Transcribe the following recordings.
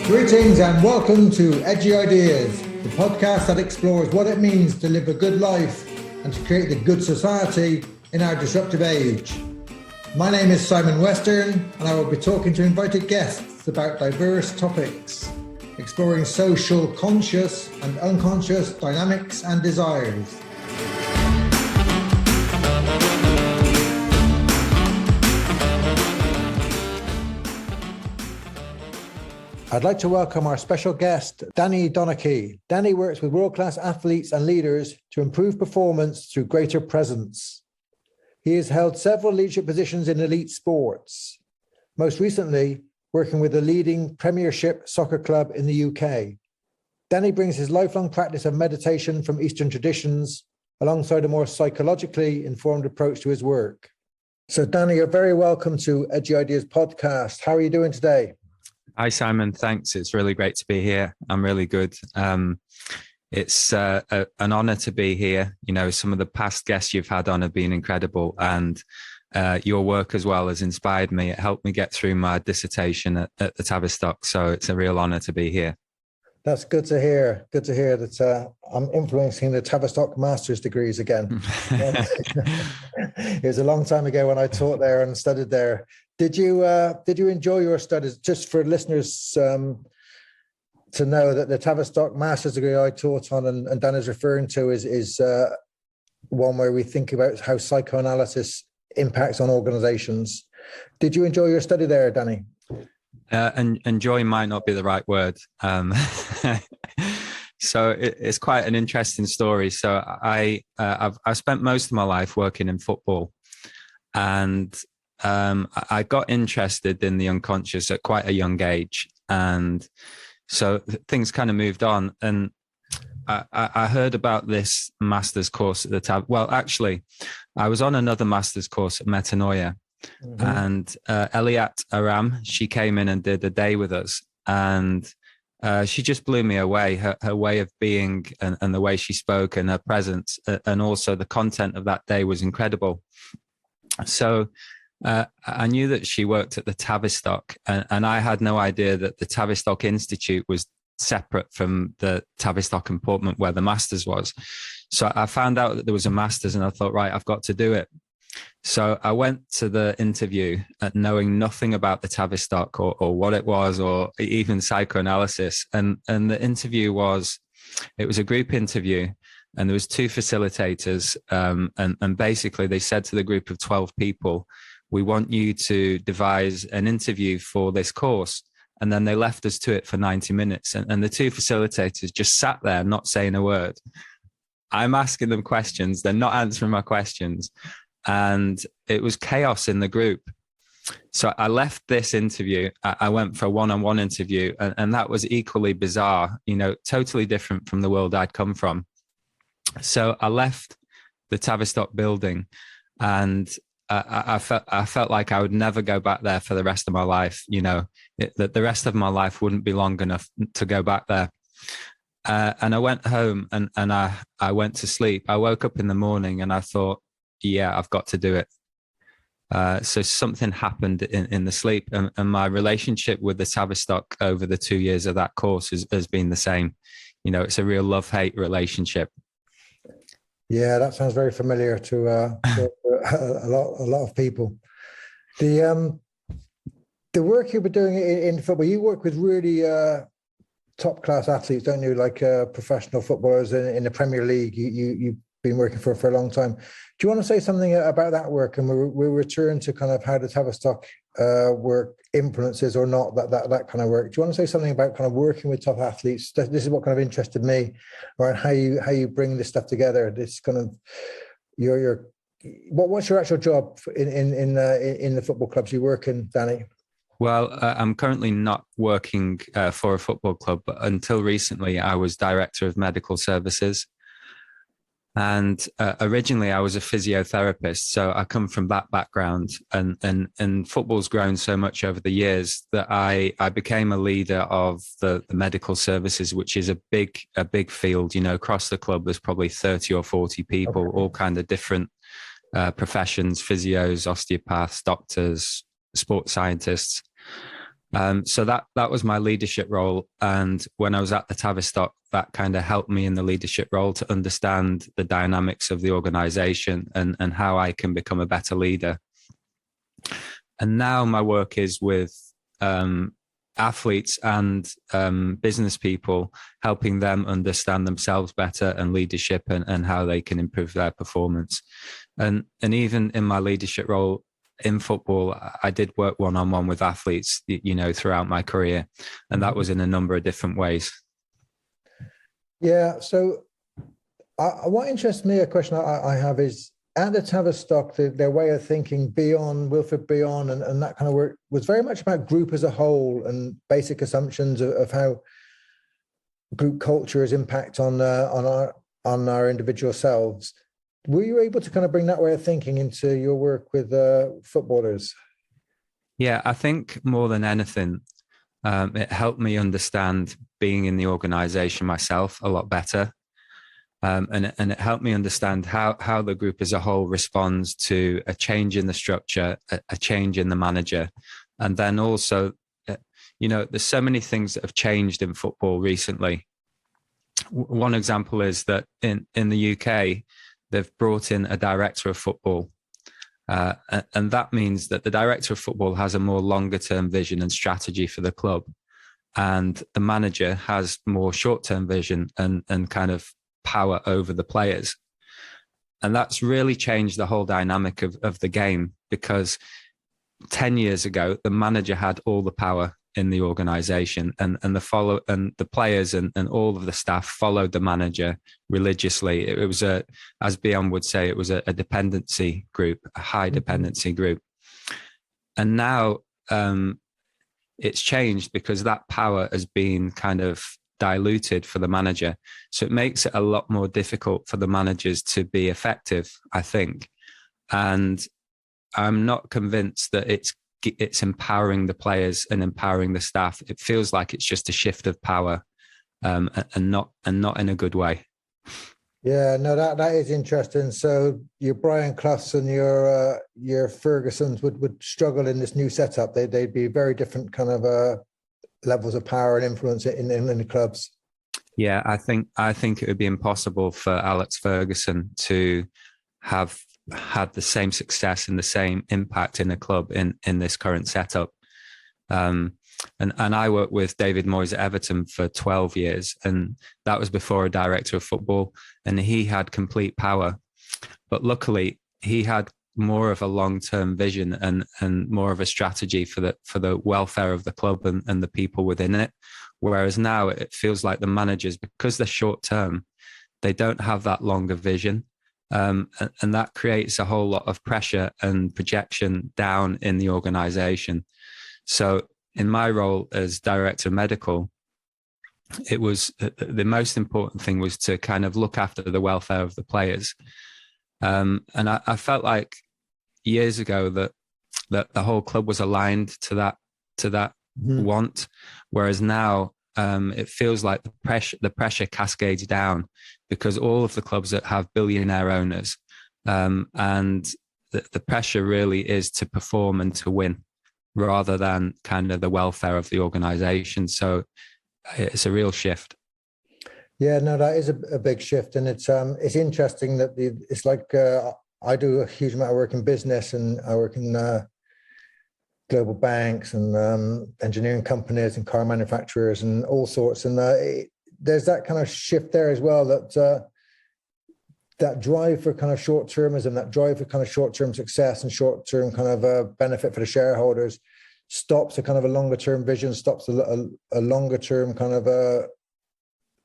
Greetings and welcome to Edgy Ideas, the podcast that explores what it means to live a good life and to create the good society in our disruptive age. My name is Simon Western and I will be talking to invited guests about diverse topics, exploring social conscious and unconscious dynamics and desires. I'd like to welcome our special guest, Danny Donachie. Danny works with world-class athletes and leaders to improve performance through greater presence. He has held several leadership positions in elite sports, most recently working with the leading premiership soccer club in the UK. Danny brings his lifelong practice of meditation from Eastern traditions alongside a more psychologically informed approach to his work. So Danny, you're very welcome to Edgy Ideas podcast. How are you doing today? Hi, Simon. Thanks. It's really great to be here. I'm really good. It's an honor to be here. You know, some of the past guests you've had on have been incredible, and your work as well has inspired me. It helped me get through my dissertation at the Tavistock. So it's a real honor to be here. That's good to hear. Good to hear that I'm influencing the Tavistock master's degrees again. It was a long time ago when I taught there and studied there. Did you enjoy your studies? Just for listeners to know that the Tavistock master's degree I taught on and Dan is referring to is one where we think about how psychoanalysis impacts on organizations. Did you enjoy your study there, Danny? And enjoy might not be the right word. So it's quite an interesting story. So I've spent most of my life working in football, and I got interested in the unconscious at quite a young age. And so things kind of moved on. And I heard about this master's course at the time. Well, actually, I was on another master's course at Metanoia. Mm-hmm. And Eliat Aram, she came in and did a day with us. And she just blew me away. Her way of being and the way she spoke and her presence and also the content of that day was incredible. So I knew that she worked at the Tavistock, and I had no idea that the Tavistock Institute was separate from the Tavistock in Portman where the Masters was. So I found out that there was a Masters and I thought, right, I've got to do it. So I went to the interview knowing nothing about the Tavistock or what it was or even psychoanalysis. And the interview was a group interview. And there was two facilitators. And basically they said to the group of 12 people, we want you to devise an interview for this course. And then they left us to it for 90 minutes. And the two facilitators just sat there, not saying a word. I'm asking them questions. They're not answering my questions. And it was chaos in the group. So I left this interview. I went for a one-on-one interview. And that was equally bizarre, you know, totally different from the world I'd come from. So I left the Tavistock building and I felt like I would never go back there for the rest of my life. You know, that the rest of my life wouldn't be long enough to go back there. And I went home and I went to sleep. I woke up in the morning and I thought, yeah, I've got to do it. So something happened in the sleep, and my relationship with the Tavistock over the 2 years of that course has been the same. You know, it's a real love-hate relationship. Yeah, that sounds very familiar to a lot of people. The work you were doing in football, you work with really top class athletes, don't you? Like professional footballers in the Premier League. You've been working for a long time. Do you want to say something about that work? And we'll return to kind of how the Tavistock work influences or not that kind of work. Do you want to say something about kind of working with top athletes? This is what kind of interested me, or how you bring this stuff together. This kind of what's your actual job in the football clubs you work in, Danny? Well, I'm currently not working for a football club, but until recently, I was director of medical services. And originally I was a physiotherapist, so I come from that background, and football's grown so much over the years that I became a leader of the medical services, which is a big field. You know, across the club, there's probably 30 or 40 people, okay, all kind of different professions, physios, osteopaths, doctors, sports scientists. So that was my leadership role. And when I was at the Tavistock, that kind of helped me in the leadership role to understand the dynamics of the organization and how I can become a better leader. And now my work is with athletes and business people, helping them understand themselves better and leadership and how they can improve their performance. And even in my leadership role in football, I did work one-on-one with athletes, throughout my career. And that was in a number of different ways. Yeah. So what interests me, a question I have is, at the Tavistock, their way of thinking beyond Wilfred Beyond and that kind of work was very much about group as a whole and basic assumptions of how group culture has impact on our individual selves. Were you able to kind of bring that way of thinking into your work with footballers? Yeah, I think more than anything, it helped me understand being in the organization myself a lot better. And it helped me understand how the group as a whole responds to a change in the structure, a change in the manager. And then also, there's so many things that have changed in football recently. One example is that in the UK, they've brought in a director of football. And that means that the director of football has a more longer term vision and strategy for the club. And the manager has more short term vision and kind of power over the players. And that's really changed the whole dynamic of the game, because 10 years ago, the manager had all the power in the organization and the players and all of the staff followed the manager religiously. It was as Beyond would say, it was a dependency group, a high dependency group. And now it's changed because that power has been kind of diluted for the manager. So it makes it a lot more difficult for the managers to be effective, I think. And I'm not convinced that it's empowering the players and empowering the staff. It feels like it's just a shift of power, and not in a good way. Yeah, no, that is interesting. So your Brian Cloughs and your Fergusons would struggle in this new setup. They'd be very different kind of levels of power and influence in the clubs. Yeah, I think it would be impossible for Alex Ferguson to have had the same success and the same impact in the club in this current setup. And I worked with David Moyes at Everton for 12 years, and that was before a director of football, and he had complete power. But luckily, he had more of a long-term vision and more of a strategy for the welfare of the club and the people within it. Whereas now it feels like the managers, because they're short-term, they don't have that longer vision. And that creates a whole lot of pressure and projection down in the organization. So in my role as director of medical, it was the most important thing was to kind of look after the welfare of the players. And I felt like years ago that the whole club was aligned to that want, whereas now it feels like the pressure cascades down, because all of the clubs that have billionaire owners, and the pressure really is to perform and to win rather than kind of the welfare of the organization. So it's a real shift. Yeah, no, that is a big shift, and it's interesting that it's like I do a huge amount of work in business, and I work in global banks and engineering companies and car manufacturers and all sorts, and there's that kind of shift there as well, that drive for kind of short-termism, that drive for kind of short-term success and short-term kind of benefit for the shareholders stops a kind of a longer-term vision, stops a longer-term kind of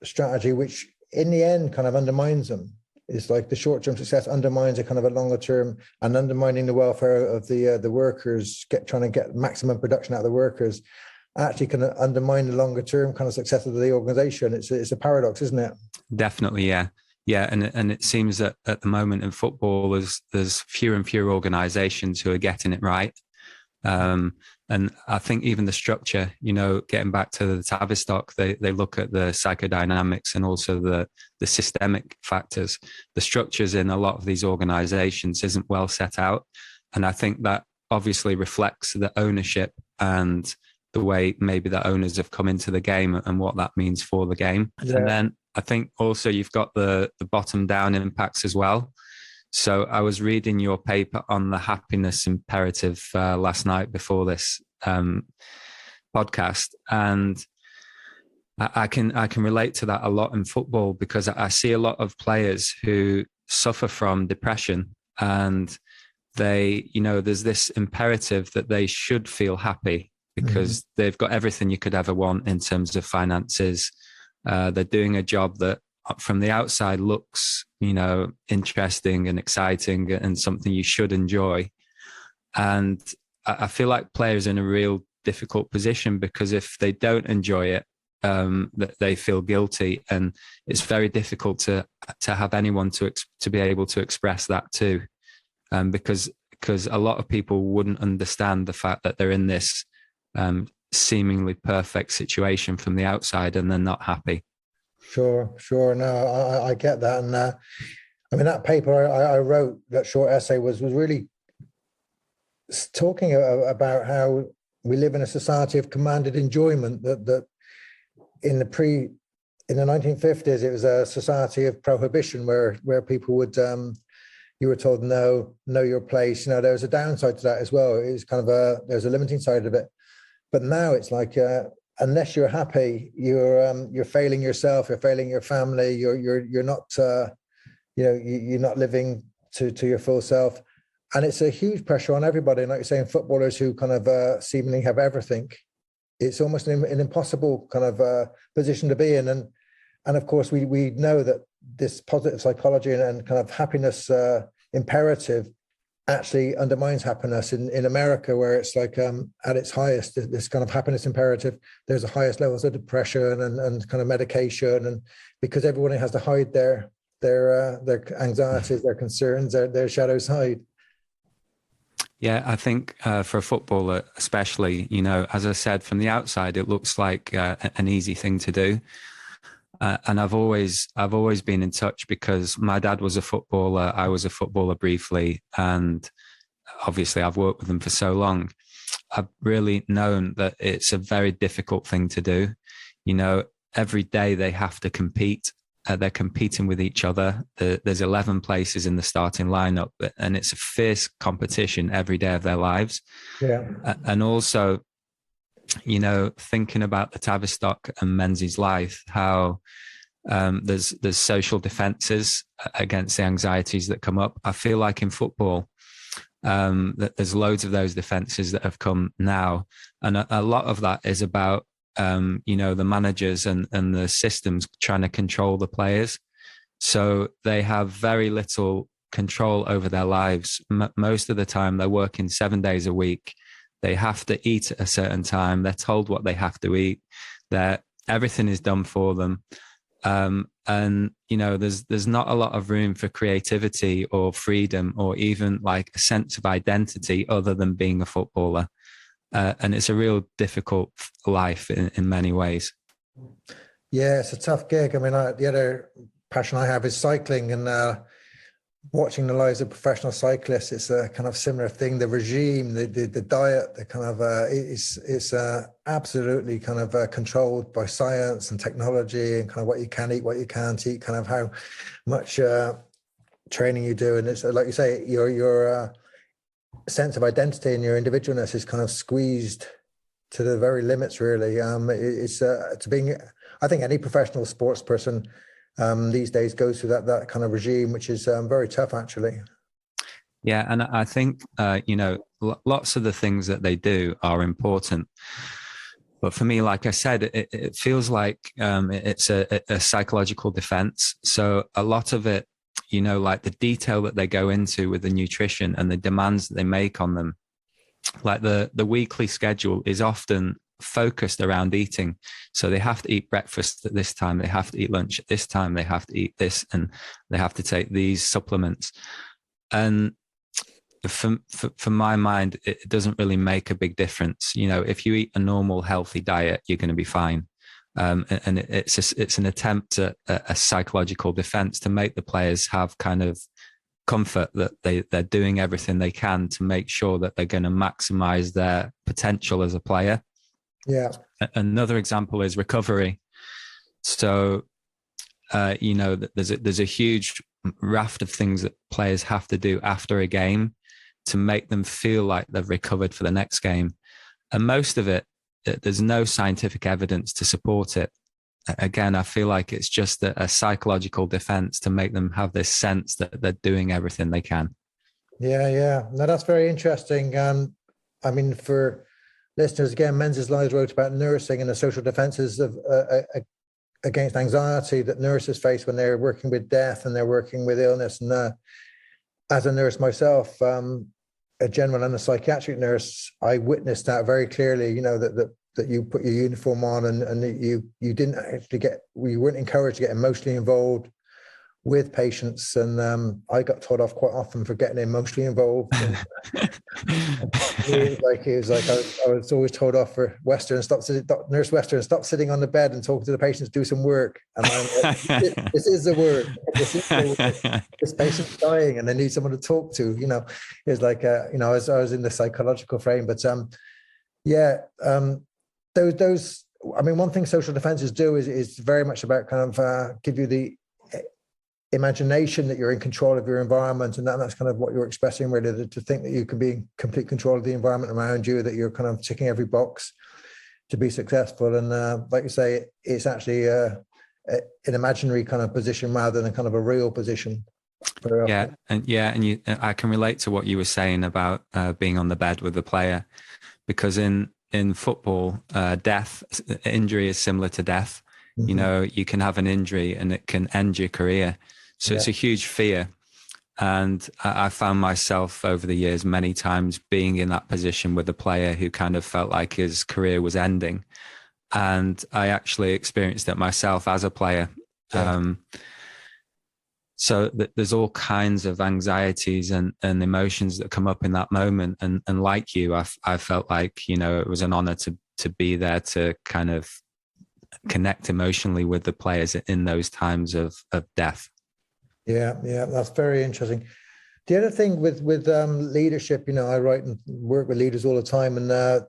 strategy, which in the end kind of undermines them. It's like the short-term success undermines a kind of a longer term, and undermining the welfare of the workers, trying to get maximum production out of the workers, actually can undermine the longer term kind of success of the organization. It's a paradox, isn't it? Definitely, yeah. Yeah, and it seems that at the moment in football, there's fewer and fewer organisations who are getting it right. And I think even the structure, getting back to the Tavistock, they look at the psychodynamics and also the systemic factors. The structures in a lot of these organisations isn't well set out, and I think that obviously reflects the ownership and the way maybe the owners have come into the game and what that means for the game. Yeah. And then I think also you've got the bottom down impacts as well. So I was reading your paper on the happiness imperative last night before this podcast, and I can relate to that a lot in football, because I see a lot of players who suffer from depression, and they, there's this imperative that they should feel happy because they've got everything you could ever want in terms of finances. They're doing a job that from the outside looks, interesting and exciting and something you should enjoy. And I feel like players are in a real difficult position, because if they don't enjoy it, that they feel guilty, and it's very difficult to have anyone to be able to express that too, because a lot of people wouldn't understand the fact that they're in this seemingly perfect situation from the outside and they're not happy. Sure. No, I get that. And I mean, that paper I wrote, that short essay, was really talking about how we live in a society of commanded enjoyment, that in the 1950s, it was a society of prohibition where people would, you were told, know your place. There was a downside to that as well. It was kind of there's a limiting side of it. But now it's like, unless you're happy, you're failing yourself, you're failing your family, you're not, you're not living to your full self. And it's a huge pressure on everybody. And like you're saying, footballers who kind of seemingly have everything, it's almost an impossible kind of position to be in. And of course, we know that this positive psychology and kind of happiness imperative actually undermines happiness. In America, where it's like at its highest, this kind of happiness imperative, there's the highest levels of depression and kind of medication, and because everyone has to hide their anxieties, their concerns, their shadow side. Yeah, I think for a footballer especially, as I said, from the outside, it looks like an easy thing to do. And I've always been in touch, because my dad was a footballer. I was a footballer briefly. And obviously I've worked with them for so long. I've really known that it's a very difficult thing to do. Every day they have to compete. They're competing with each other. There's 11 places in the starting lineup, and it's a fierce competition every day of their lives. Yeah. And also, thinking about the Tavistock and Menzies-Lyth, how there's social defenses against the anxieties that come up. I feel like in football, that there's loads of those defenses that have come now. And a lot of that is about the managers and the systems trying to control the players. So they have very little control over their lives. Most of the time they're working 7 days a week. They have to eat at a certain time. They're told what they have to eat. Everything is done for them. And there's not a lot of room for creativity or freedom, or even like a sense of identity other than being a footballer. And it's a real difficult life in many ways. Yeah, it's a tough gig. I mean, the other passion I have is cycling, and watching the lives of professional cyclists. It's a kind of similar thing. The regime, the diet, the kind of it's absolutely kind of controlled by science and technology, and kind of what you can eat, what you can't eat, kind of how much training you do. And it's like you say, your sense of identity and your individualness is kind of squeezed to the very limits, really. I think any professional sports person these days goes through that kind of regime, which is very tough, actually. Yeah, and I think lots of the things that they do are important, but for me, like I said, it feels like it's a psychological defense. So a lot of it, like the detail that they go into with the nutrition and the demands that they make on them, like the weekly schedule is often focused around eating. So they have to eat breakfast at this time, they have to eat lunch at this time, they have to eat this, and they have to take these supplements. And for my mind, it doesn't really make a big difference. If you eat a normal, healthy diet, you're going to be fine. And it's an attempt at a psychological defense to make the players have kind of comfort that they're doing everything they can to make sure that they're going to maximize their potential as a player. Yeah. Another example is recovery. So, there's a huge raft of things that players have to do after a game to make them feel like they've recovered for the next game. And most of it, there's no scientific evidence to support it. Again, I feel like it's just a psychological defense to make them have this sense that they're doing everything they can. Yeah. No, that's very interesting. I mean, for listeners, again, Menzies-Lyth wrote about nursing and the social defenses of against anxiety that nurses face when they're working with death and they're working with illness. And as a nurse myself, a general and a psychiatric nurse, I witnessed that very clearly. That you put your uniform on and you didn't actually you weren't encouraged to get emotionally involved with patients, and I got told off quite often for getting emotionally involved. It was like I was always told off for Nurse Western, stop sitting on the bed and talking to the patients, do some work. And I'm like, this is the work. This patient's dying and they need someone to talk to. It's like I was in the psychological frame, but those. I mean, one thing social defenses do is very much about kind of give you the imagination that you're in control of your environment, and that's kind of what you're expressing, really, to think that you can be in complete control of the environment around you, that you're kind of ticking every box to be successful. And like you say, it's actually an imaginary kind of position rather than kind of a real position. I can relate to what you were saying about being on the bed with the player, because in football, injury is similar to death. Mm-hmm. You can have an injury and it can end your career. So It's a huge fear. And I found myself over the years many times being in that position with a player who kind of felt like his career was ending. And I actually experienced it myself as a player. Yeah. So there's all kinds of anxieties and emotions that come up in that moment. And like you, I felt like, it was an honor to be there to kind of connect emotionally with the players in those times of death. Yeah, that's very interesting. The other thing with leadership, I write and work with leaders all the time, and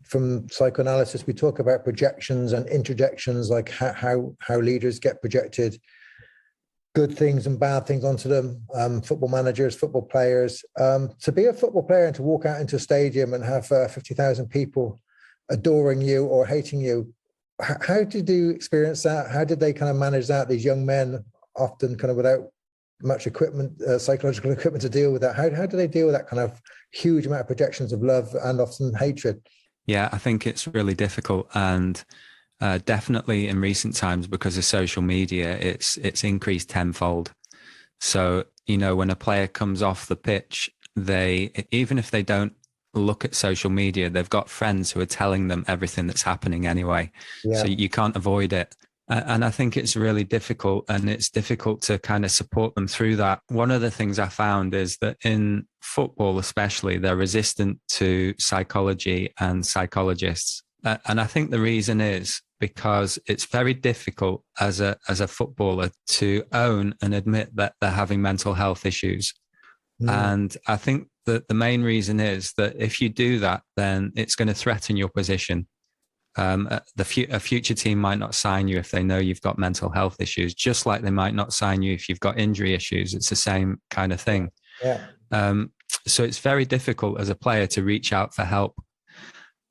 from psychoanalysis, we talk about projections and interjections, like how leaders get projected good things and bad things onto them. Football managers, football players. To be a football player and to walk out into a stadium and have 50,000 people adoring you or hating you, how did you experience that? How did they kind of manage that? These young men, often kind of without much equipment, psychological equipment to deal with that. How do they deal with that kind of huge amount of projections of love and often hatred? Yeah, I think it's really difficult, and definitely in recent times, because of social media, it's increased tenfold. So, when a player comes off the pitch, even if they don't look at social media, they've got friends who are telling them everything that's happening anyway. Yeah. So you can't avoid it. And I think it's really difficult, and it's difficult to kind of support them through that. One of the things I found is that in football, especially, they're resistant to psychology and psychologists. And I think the reason is because it's very difficult as a footballer to own and admit that they're having mental health issues. And I think that the main reason is that if you do that, then it's going to threaten your position. A future team might not sign you if they know you've got mental health issues, just like they might not sign you if you've got injury issues. It's the same kind of thing. Yeah. So it's very difficult as a player to reach out for help.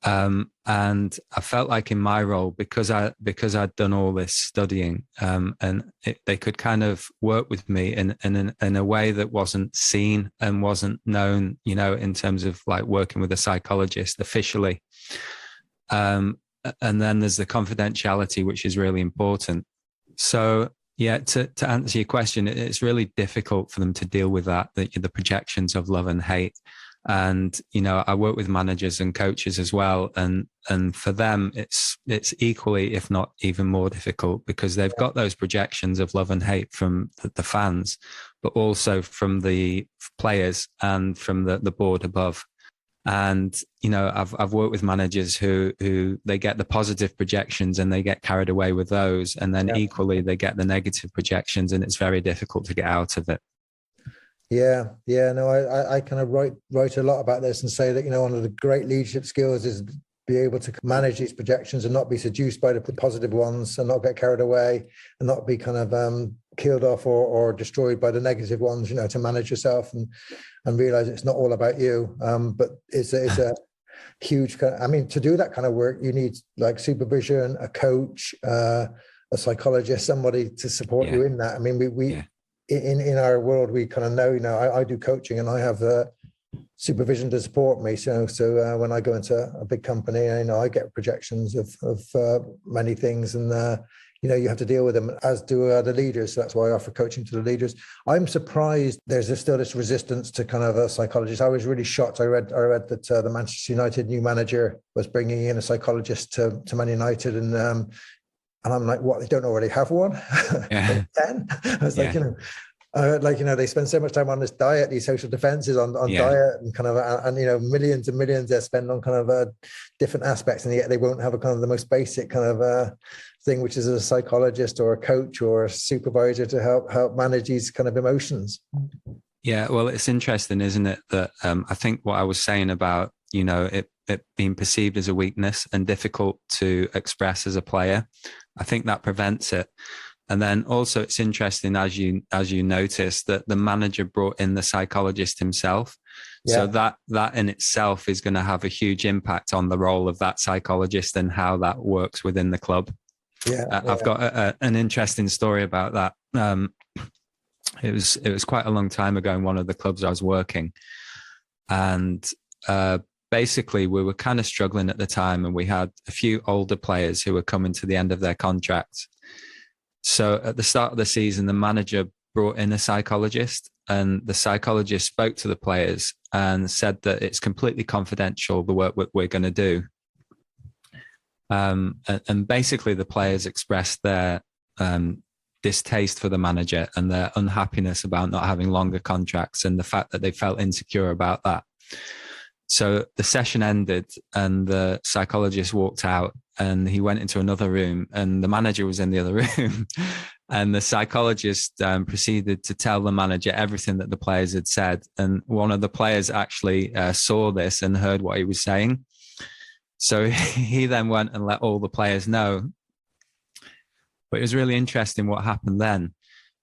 And I felt like in my role, because I'd done all this studying, they could kind of work with me in a way that wasn't seen and wasn't known, in terms of like working with a psychologist officially. And then there's the confidentiality, which is really important. So yeah, to answer your question, it's really difficult for them to deal with that, the projections of love and hate. And, I work with managers and coaches as well. And for them, it's equally, if not even more difficult, because they've got those projections of love and hate from the fans, but also from the players and from the board above. And, I've worked with managers who they get the positive projections and they get carried away with those. And then equally, they get the negative projections, and it's very difficult to get out of it. No, I kind of write a lot about this and say that, one of the great leadership skills is be able to manage these projections and not be seduced by the positive ones and not get carried away and not be kind of killed off or destroyed by the negative ones, to manage yourself and realize it's not all about you. But it's a huge, to do that kind of work, you need like supervision, a coach, a psychologist, somebody to support you in that. I mean, we in our world, we kind of know, I do coaching and I have supervision to support me. So when I go into a big company, I get projections of many things, and you have to deal with them, as do the leaders. So that's why I offer coaching to the leaders. I'm surprised there's still this resistance to kind of a psychologist. I was really shocked. I read that the Manchester United new manager was bringing in a psychologist to Man United, and I'm like, what? They don't already have one? Yeah. 10? I was like, they spend so much time on this diet, these social defenses on diet, and kind of, and millions and millions they spend on kind of different aspects, and yet they won't have a kind of the most basic kind of thing, which is a psychologist or a coach or a supervisor to help manage these kind of emotions. Yeah, well, it's interesting, isn't it, that I think what I was saying about it being perceived as a weakness and difficult to express as a player, I think that prevents it. And then also it's interesting, as you noticed, that the manager brought in the psychologist himself. Yeah. So that in itself is going to have a huge impact on the role of that psychologist and how that works within the club. Yeah, I've got an interesting story about that. It was quite a long time ago in one of the clubs I was working, and basically we were kind of struggling at the time, and we had a few older players who were coming to the end of their contracts. So at the start of the season, the manager brought in a psychologist, and the psychologist spoke to the players and said that it's completely confidential, the work we're going to do. And basically the players expressed their distaste for the manager and their unhappiness about not having longer contracts and the fact that they felt insecure about that. So the session ended and the psychologist walked out and he went into another room and the manager was in the other room. And the psychologist proceeded to tell the manager everything that the players had said. And one of the players actually saw this and heard what he was saying. So he then went and let all the players know. But it was really interesting what happened then,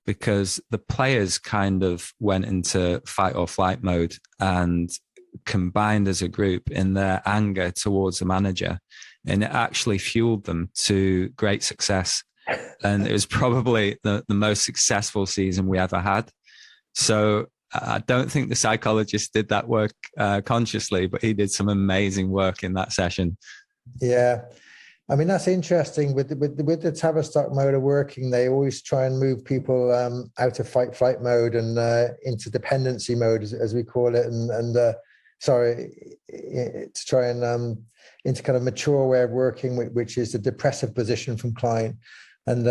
because the players kind of went into fight or flight mode and combined as a group in their anger towards the manager. And it actually fueled them to great success. And it was probably the most successful season we ever had. So I don't think the psychologist did that work consciously, but he did some amazing work in that session. Yeah. I mean, that's interesting. With the Tavistock mode of working, they always try and move people out of fight-flight mode and into dependency mode, as we call it, to try and into kind of mature way of working, which is the depressive position from client. And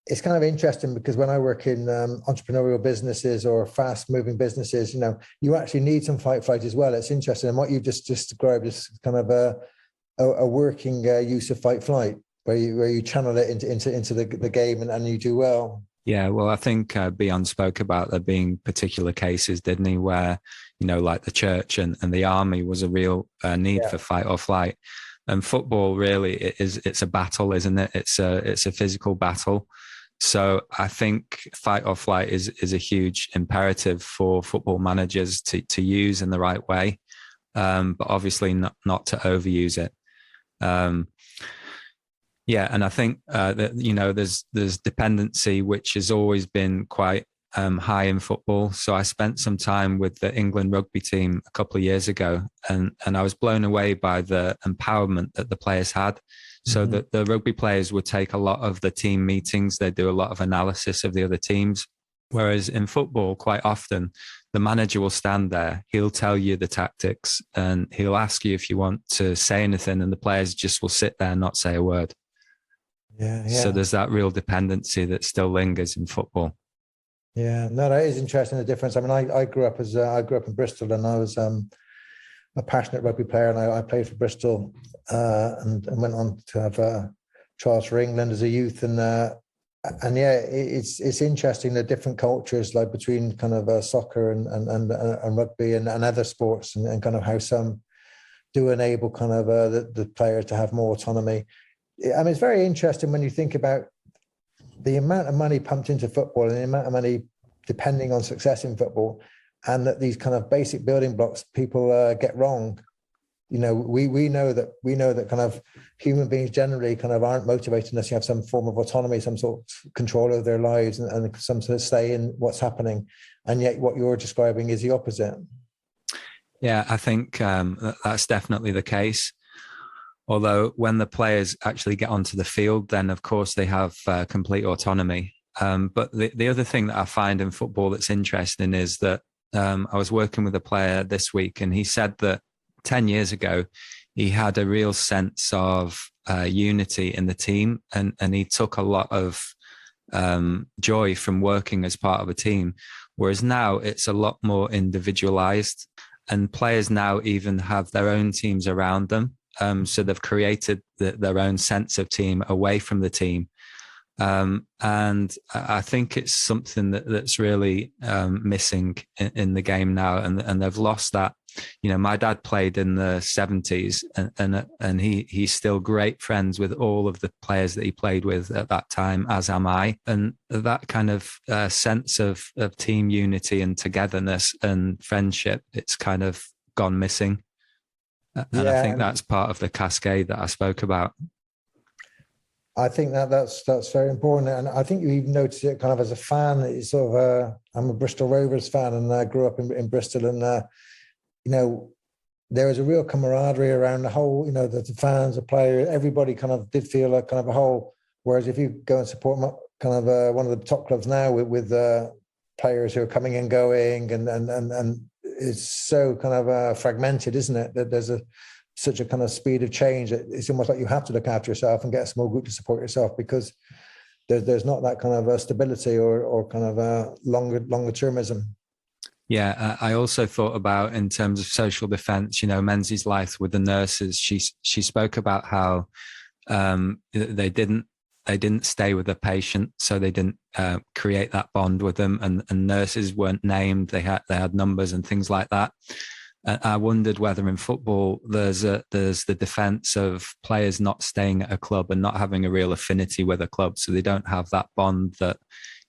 it's kind of interesting because when I work in entrepreneurial businesses or fast-moving businesses, you actually need some fight-flight as well. It's interesting. And what you've just described is kind of a working use of fight-flight, where you channel it into the game and you do well. Yeah, well, I think Beyond spoke about there being particular cases, didn't he, where, like the church and the army was a real need for fight or flight. And football, really, it's a battle, isn't it? It's a physical battle. So I think fight or flight is a huge imperative for football managers to use in the right way, but obviously not to overuse it. And I think that there's dependency, which has always been quite high in football. So I spent some time with the England rugby team a couple of years ago, and I was blown away by the empowerment that the players had. So that the rugby players would take a lot of the team meetings, they do a lot of analysis of the other teams. Whereas in football, quite often, the manager will stand there, he'll tell you the tactics, and he'll ask you if you want to say anything, and the players just will sit there and not say a word. Yeah. So there's that real dependency that still lingers in football. Yeah, no, that is interesting, the difference. I mean, I grew up in Bristol, and I was a passionate rugby player, and I played for Bristol and went on to have trials for England as a youth, and it's interesting the different cultures, like between kind of soccer and rugby and other sports, and kind of how some do enable kind of the players to have more autonomy. I mean, it's very interesting when you think about the amount of money pumped into football and the amount of money depending on success in football, and that these kind of basic building blocks people get wrong. You know, we know that kind of human beings generally kind of aren't motivated unless you have some form of autonomy, some sort of control over their lives, and some sort of say in what's happening. And yet what you're describing is the opposite. Yeah, I think that's definitely the case. Although when the players actually get onto the field, then of course they have complete autonomy. But the other thing that I find in football that's interesting is that I was working with a player this week, and he said that 10 years ago, he had a real sense of unity in the team, and he took a lot of joy from working as part of a team. Whereas now it's a lot more individualized, and players now even have their own teams around them. So they've created their own sense of team away from the team. And I think it's something that's really missing in the game now, and they've lost that. You know, my dad played in the 70s, and he's still great friends with all of the players that he played with at that time, as am I. And that kind of sense of team unity and togetherness and friendship, it's kind of gone missing. And I think that's part of the cascade that I spoke about. I think that's very important, and I think you even notice it kind of as a fan. It's sort of I'm a Bristol Rovers fan, and I grew up in Bristol, and you know, there was a real camaraderie around the whole. You know, the fans, the players, everybody kind of did feel like kind of a whole. Whereas if you go and support kind of one of the top clubs now with players who are coming and going, and it's so kind of fragmented, isn't it? That there's such a kind of speed of change. It's almost like you have to look after yourself and get a small group to support yourself, because there's not that kind of stability or kind of longer termism. Yeah, I also thought about, in terms of social defense, you know, Menzies-Lyth with the nurses, she spoke about how they didn't stay with the patient, so they didn't create that bond with them, and nurses weren't named. They had numbers and things like that. I wondered whether in football there's the defense of players not staying at a club and not having a real affinity with a club, so they don't have that bond that,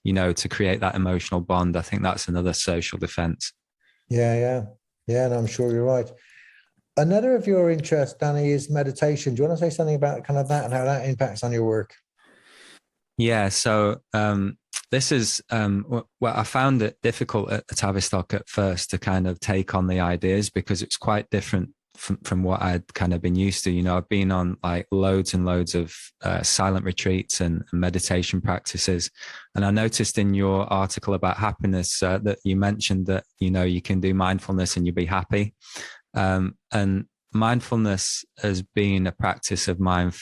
you know, to create that emotional bond. I think that's another social defense. Yeah, and I'm sure you're right. Another of your interests, Danny, is meditation. Do you want to say something about kind of that and how that impacts on your work? Yeah, so this is well, I found it difficult at Tavistock at first to kind of take on the ideas, because it's quite different from what I'd kind of been used to. You know, I've been on like loads and loads of silent retreats and meditation practices, and I noticed in your article about happiness that you mentioned that, you know, you can do mindfulness and you'll be happy, and mindfulness has been a practice of mine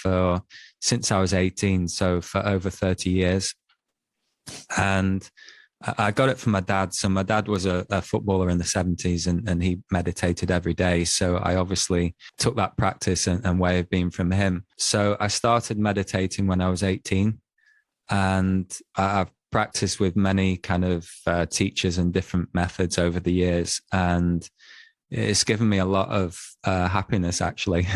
since I was 18, so for over 30 years. And I got it from my dad. So my dad was a footballer in the 70s, and he meditated every day. So I obviously took that practice and way of being from him. So I started meditating when I was 18, and I've practiced with many kind of teachers and different methods over the years. And it's given me a lot of happiness, actually.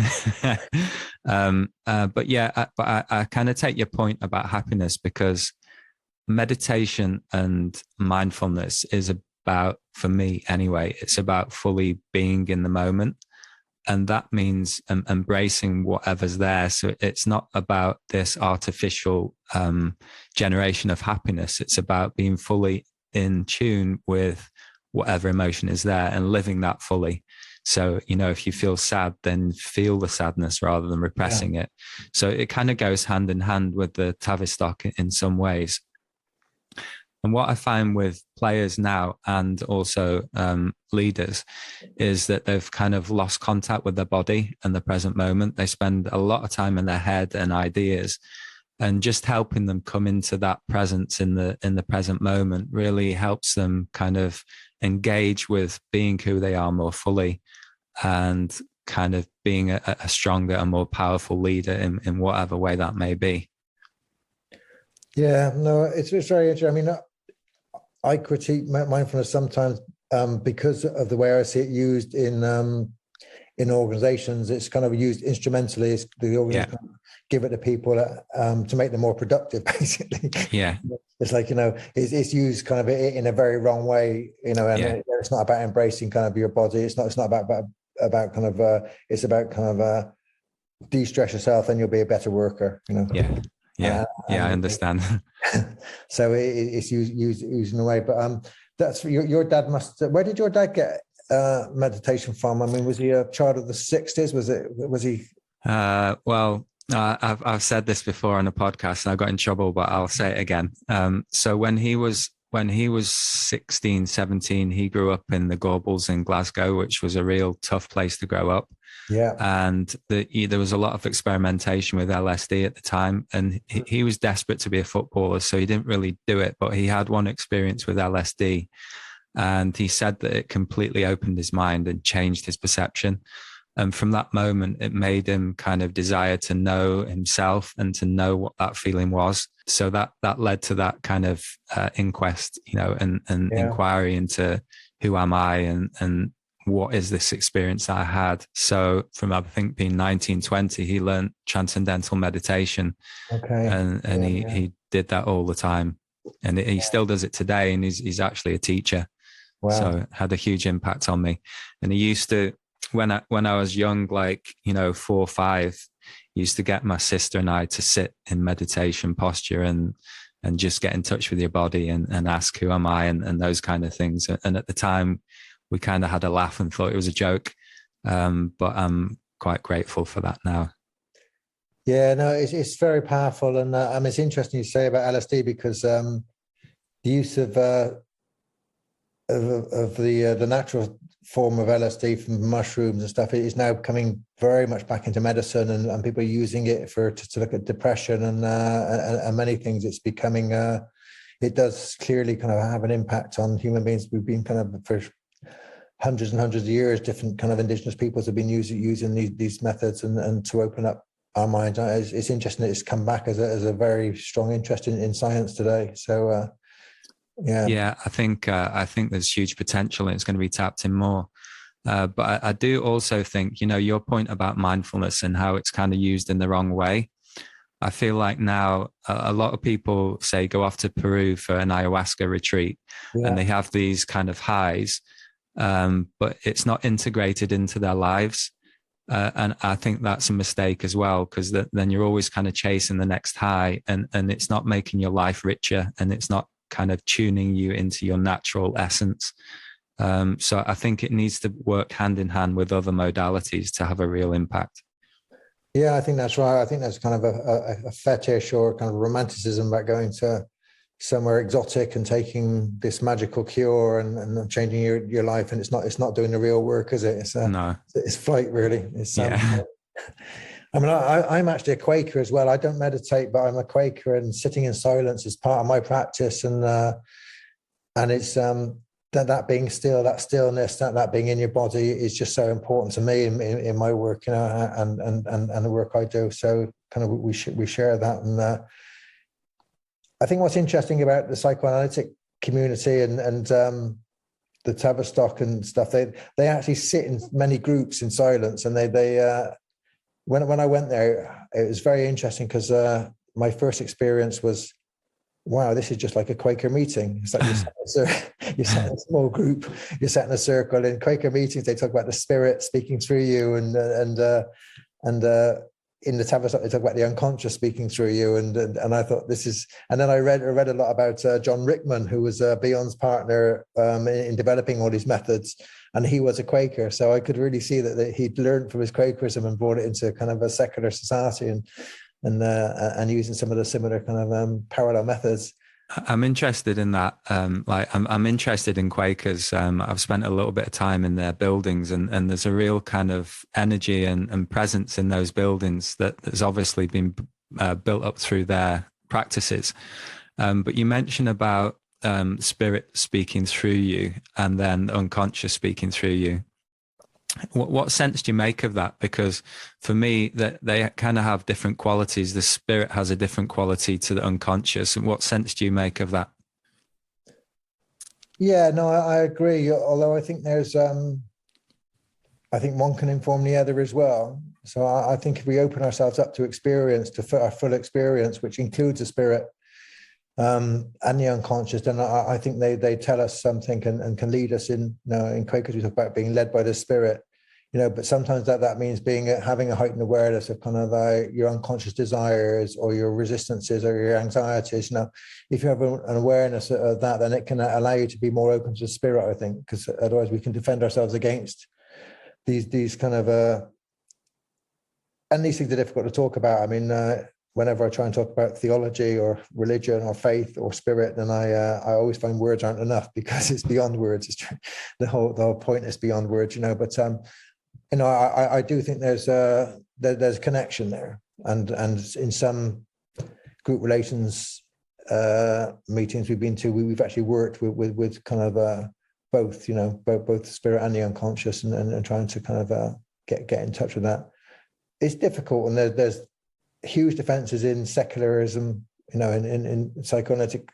But yeah, I kind of take your point about happiness, because meditation and mindfulness is about, for me anyway, it's about fully being in the moment. And that means embracing whatever's there. So it's not about this artificial generation of happiness. It's about being fully in tune with whatever emotion is there and living that fully. So, you know, if you feel sad, then feel the sadness rather than repressing it. So it kind of goes hand in hand with the Tavistock in some ways. And what I find with players now, and also leaders, is that they've kind of lost contact with their body and the present moment. They spend a lot of time in their head and ideas, and just helping them come into that presence in the present moment really helps them kind of engage with being who they are more fully, and kind of being a stronger and more powerful leader in whatever way that may be. Yeah, no, it's very interesting. I mean, I critique mindfulness sometimes because of the way I see it used in in organizations, it's kind of used instrumentally. It's the organization give it to people to make them more productive, basically. Yeah. It's like, it's used kind of in a very wrong way, and it's not about embracing kind of your body. It's not about kind of, it's about kind of de-stress yourself and you'll be a better worker, Yeah. I understand. So it's used in a way, but that's your dad where did your dad get meditation from? I mean, was he a child of the 60s? Was he? Well, I've said this before on a podcast and I got in trouble, but I'll say it again. So when he was 16, 17, he grew up in the Gorbals in Glasgow, which was a real tough place to grow up. Yeah. And there was a lot of experimentation with LSD at the time. And he was desperate to be a footballer, so he didn't really do it. But he had one experience with LSD. And he said that it completely opened his mind and changed his perception. And from that moment, it made him kind of desire to know himself and to know what that feeling was. So that led to that kind of inquest, and inquiry into who am I and what is this experience that I had. So from, I think, being 19, 20, he learned transcendental meditation. Okay. And he did that all the time. And he still does it today. And he's actually a teacher. Wow. So it had a huge impact on me. And he used to, when I was young, 4 or 5, he used to get my sister and I to sit in meditation posture and just get in touch with your body and ask, who am I? And those kind of things. And at the time, we kind of had a laugh and thought it was a joke. But I'm quite grateful for that now. Yeah, no, it's very powerful. And it's interesting you say about LSD because the use of the natural form of LSD from mushrooms and stuff is now coming very much back into medicine, and people are using it to look at depression and many things. It's becoming it does clearly kind of have an impact on human beings. We've been kind of for hundreds and hundreds of years, different kind of indigenous peoples have been using these methods and to open up our minds. It's interesting that it's come back as a very strong interest in science today. So. Yeah, I think there's huge potential and it's going to be tapped in more. But I do also think, your point about mindfulness and how it's kind of used in the wrong way. I feel like now a lot of people say go off to Peru for an ayahuasca retreat and they have these kind of highs, but it's not integrated into their lives. And I think that's a mistake as well, because then you're always kind of chasing the next high and it's not making your life richer and it's not kind of tuning you into your natural essence. So I think it needs to work hand in hand with other modalities to have a real impact. Yeah, I think that's right. I think that's kind of a fetish or kind of romanticism about going to somewhere exotic and taking this magical cure and changing your life, and it's not doing the real work, is it? It's flight, really. I mean, I'm actually a Quaker as well. I don't meditate, but I'm a Quaker, and sitting in silence is part of my practice. And it's that being still, that stillness, that being in your body is just so important to me in my work, and the work I do. So kind of we share that. And I think what's interesting about the psychoanalytic community and the Tavistock and stuff, they actually sit in many groups in silence, and they when I went there, it was very interesting because my first experience was, wow, this is just like a Quaker meeting. It's like you're sat in a small group, you're sat in a circle. In Quaker meetings, they talk about the spirit speaking through you, and in the Tavistock, they talk about the unconscious speaking through you. And I thought this is, and then I read a lot about John Rickman, who was Beyond's partner in developing all these methods. And he was a Quaker. So I could really see that he'd learned from his Quakerism and brought it into kind of a secular society and using some of the similar kind of parallel methods. I'm interested in that. I'm interested in Quakers. I've spent a little bit of time in their buildings, and there's a real kind of energy and presence in those buildings that's obviously been built up through their practices. But you mentioned about spirit speaking through you and then unconscious speaking through you. What sense do you make of that? Because for me, that they kind of have different qualities. The spirit has a different quality to the unconscious. And what sense do you make of that? Yeah, no, I agree. Although I think there's I think one can inform the other as well. So I think if we open ourselves up to experience, to our full experience, which includes the spirit and the unconscious, then I think they tell us something and can lead us in. In Quakers we talk about being led by the spirit, but sometimes that means having a heightened awareness of kind of your unconscious desires or your resistances or your anxieties. If you have an awareness of that, then it can allow you to be more open to the spirit, I think, because otherwise we can defend ourselves against these kind of and these things are difficult to talk about. I mean, whenever I try and talk about theology or religion or faith or spirit, then I always find words aren't enough, because it's beyond words. It's true. The whole point is beyond words, but I do think there's a connection there, and in some group relations meetings we've been to, we've actually worked with kind of both the spirit and the unconscious, and trying to kind of get in touch with that. It's difficult, and there's huge defenses in secularism, in psychoanalytic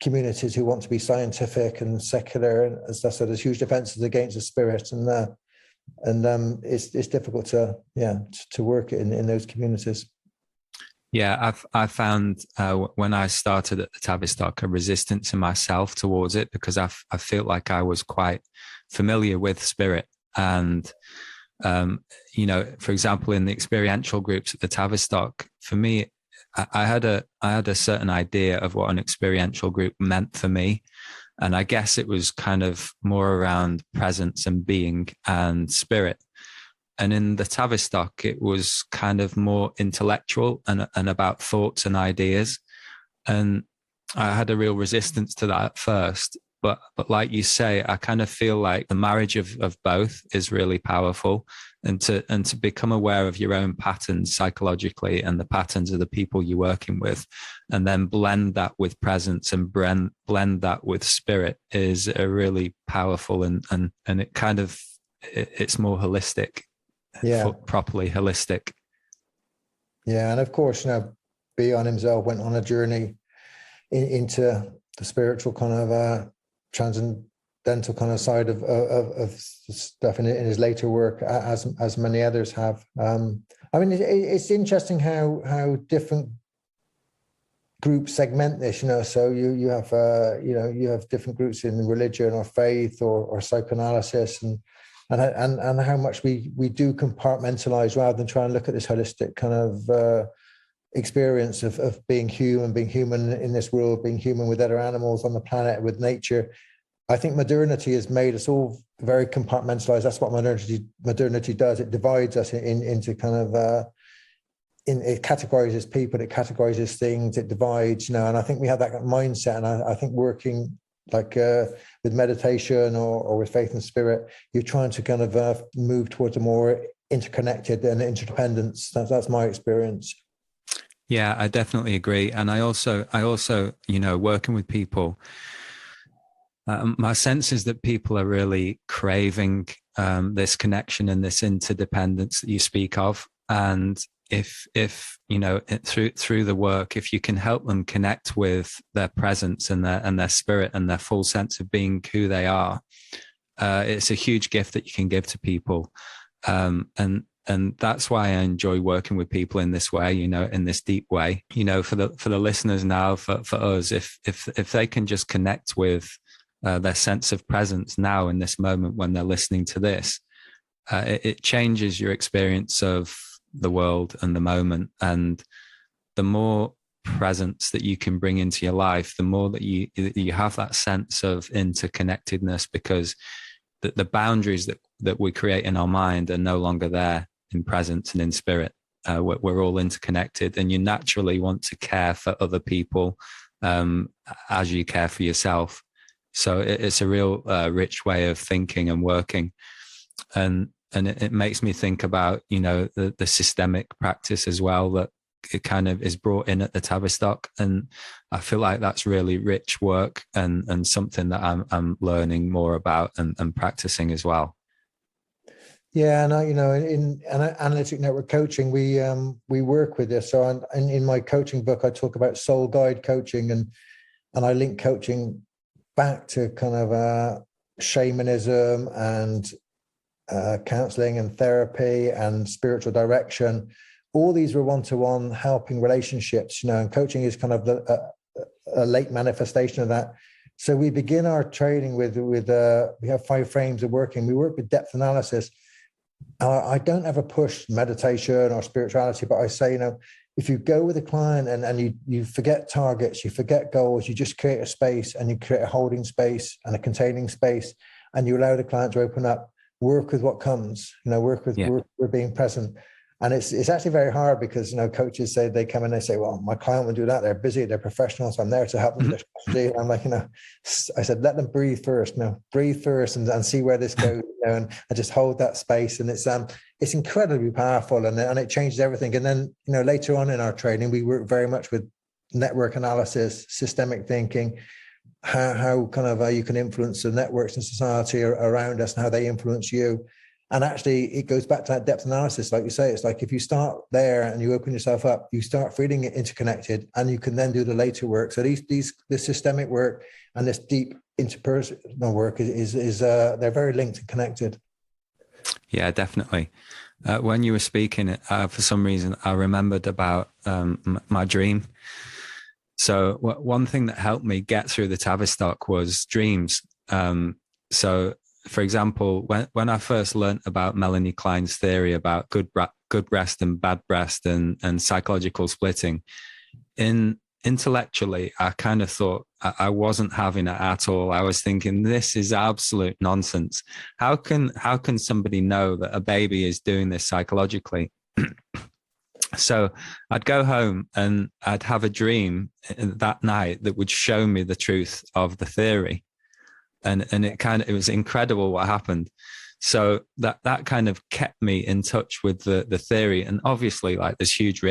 communities who want to be scientific and secular and stuff. So there's huge defenses against the spirit, and it's difficult to work in those communities. Yeah, I found when I started at the Tavistock a resistance in myself towards it, because I feel like I was quite familiar with spirit, and for example, in the experiential groups at the Tavistock, for me, I had a certain idea of what an experiential group meant for me. And I guess it was kind of more around presence and being and spirit. And in the Tavistock, it was kind of more intellectual and about thoughts and ideas. And I had a real resistance to that at first. But like you say, I kind of feel like the marriage of both is really powerful, and to become aware of your own patterns psychologically and the patterns of the people you're working with, and then blend that with presence and blend that with spirit is a really powerful and it kind of it's more holistic, properly holistic. Yeah, and of course, Beyond himself went on a journey into the spiritual kind of transcendental kind of side of stuff in his later work, as many others have. I mean, it's interesting how different groups segment this. So you have you have different groups in religion or faith or psychoanalysis, and how much we do compartmentalize rather than try and look at this holistic kind of experience of being human in this world, being human with other animals on the planet, with nature. I think modernity has made us all very compartmentalized. That's what modernity does. It divides us into kind of it categorizes people, it categorizes things, it divides, and I think we have that mindset. And I think working like with meditation or with faith and spirit, you're trying to kind of move towards a more interconnected and interdependence. That's my experience. Yeah, I definitely agree. And I also, working with people, my sense is that people are really craving this connection and this interdependence that you speak of. And if through the work, if you can help them connect with their presence and their spirit and their full sense of being who they are, it's a huge gift that you can give to people. And that's why I enjoy working with people in this way, in this deep way. For the listeners now, for us, if they can just connect with their sense of presence now in this moment when they're listening to this, it changes your experience of the world and the moment. And the more presence that you can bring into your life, the more that you have that sense of interconnectedness, because the boundaries that we create in our mind are no longer there in presence and in spirit. We're all interconnected, and you naturally want to care for other people as you care for yourself. So it's a real rich way of thinking and working. And it makes me think about, the systemic practice as well, that it kind of is brought in at the Tavistock. And I feel like that's really rich work and something that I'm learning more about and practicing as well. Yeah, and in analytic network coaching, we work with this. So in my coaching book, I talk about soul guide coaching, and I link coaching back to kind of shamanism and counseling and therapy and spiritual direction. All these were one-to-one helping relationships, and coaching is kind of a late manifestation of that. So we begin our training with we have 5 frames of working. We work with depth analysis. I don't ever push meditation or spirituality, but I say, if you go with a client and you forget targets, you forget goals, you just create a space, and you create a holding space and a containing space, and you allow the client to open up, work with what comes, work with being present. And it's actually very hard because, coaches say, they come in and they say, well, my client will do that. They're busy, they're professionals. I'm there to help them with their strategy. And I'm like, I said, let them breathe first. Breathe first and see where this goes, and I just hold that space. And it's incredibly powerful, and it changes everything. And then, later on in our training, we work very much with network analysis, systemic thinking, how kind of you can influence the networks in society around us and how they influence you. And actually, it goes back to that depth analysis. Like you say, it's like if you start there and you open yourself up, you start feeling it interconnected, and you can then do the later work. So this systemic work and this deep interpersonal work is they're very linked and connected. Yeah, definitely. When you were speaking, for some reason, I remembered about my dream. So one thing that helped me get through the Tavistock was dreams. So, for example, when I first learned about Melanie Klein's theory about good breast and bad breast and psychological splitting, intellectually, I kind of thought I wasn't having it at all. I was thinking, this is absolute nonsense. How can somebody know that a baby is doing this psychologically? So I'd go home and I'd have a dream that night that would show me the truth of the theory. And it was incredible what happened. So that kind of kept me in touch with the theory. And obviously, like, there's huge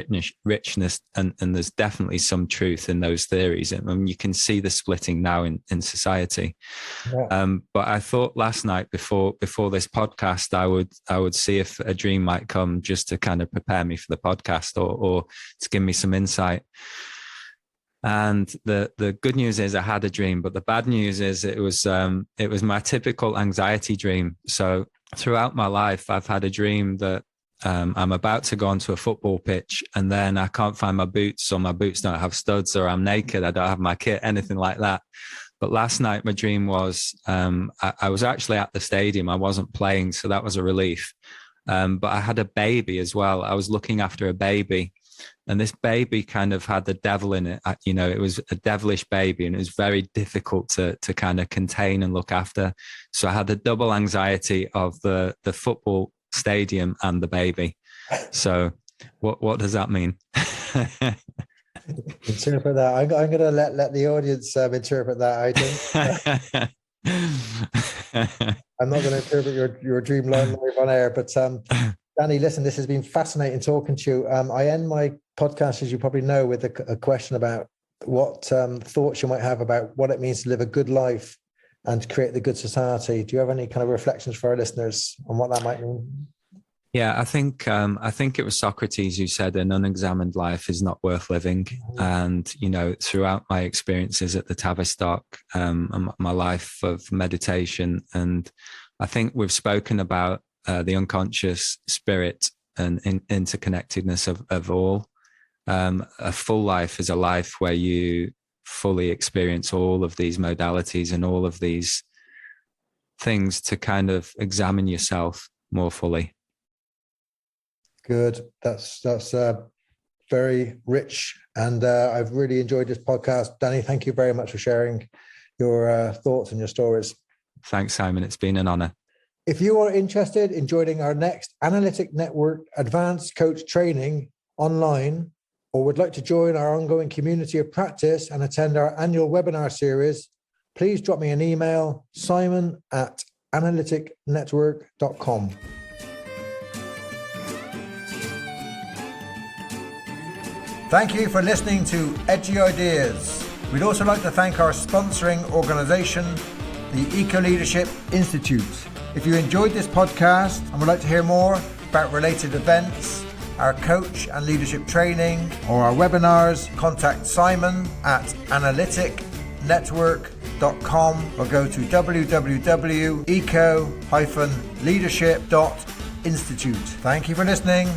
richness and there's definitely some truth in those theories. And you can see the splitting now in society. Yeah. But I thought last night before this podcast, I would see if a dream might come just to kind of prepare me for the podcast or to give me some insight. And the good news is I had a dream, but the bad news is it was my typical anxiety dream. So throughout my life, I've had a dream that I'm about to go onto a football pitch, and then I can't find my boots, or my boots don't have studs, or I'm naked, I don't have my kit, anything like that. But last night, my dream was I was actually at the stadium. I wasn't playing, so that was a relief. But I had a baby as well. I was looking after a baby. And this baby kind of had the devil in it. It was a devilish baby, and it was very difficult to kind of contain and look after. So I had the double anxiety of the football stadium and the baby. So what does that mean? Interpret that. I'm going to let the audience interpret that. I'm not going to interpret your dream live on air, but Danny, listen, this has been fascinating talking to you. I end my podcast, as you probably know, with a question about what thoughts you might have about what it means to live a good life and to create the good society. Do you have any kind of reflections for our listeners on what that might mean? Yeah, I think it was Socrates who said an unexamined life is not worth living. And, throughout my experiences at the Tavistock, my life of meditation, and I think we've spoken about the unconscious spirit and interconnectedness of all. A full life is a life where you fully experience all of these modalities and all of these things to kind of examine yourself more fully. Good. That's very rich, and I've really enjoyed this podcast. Danny, thank you very much for sharing your thoughts and your stories. Thanks, Simon. It's been an honor. If you are interested in joining our next Analytic Network Advanced Coach Training online, or would like to join our ongoing community of practice and attend our annual webinar series, please drop me an email, simon@analyticnetwork.com. Thank you for listening to Edgy Ideas. We'd also like to thank our sponsoring organisation, the Eco Leadership Institute. If you enjoyed this podcast and would like to hear more about related events, our coach and leadership training, or our webinars, contact Simon@analyticnetwork.com. www.eco-leadership.com or go to www.eco-leadership.institute. Thank you for listening.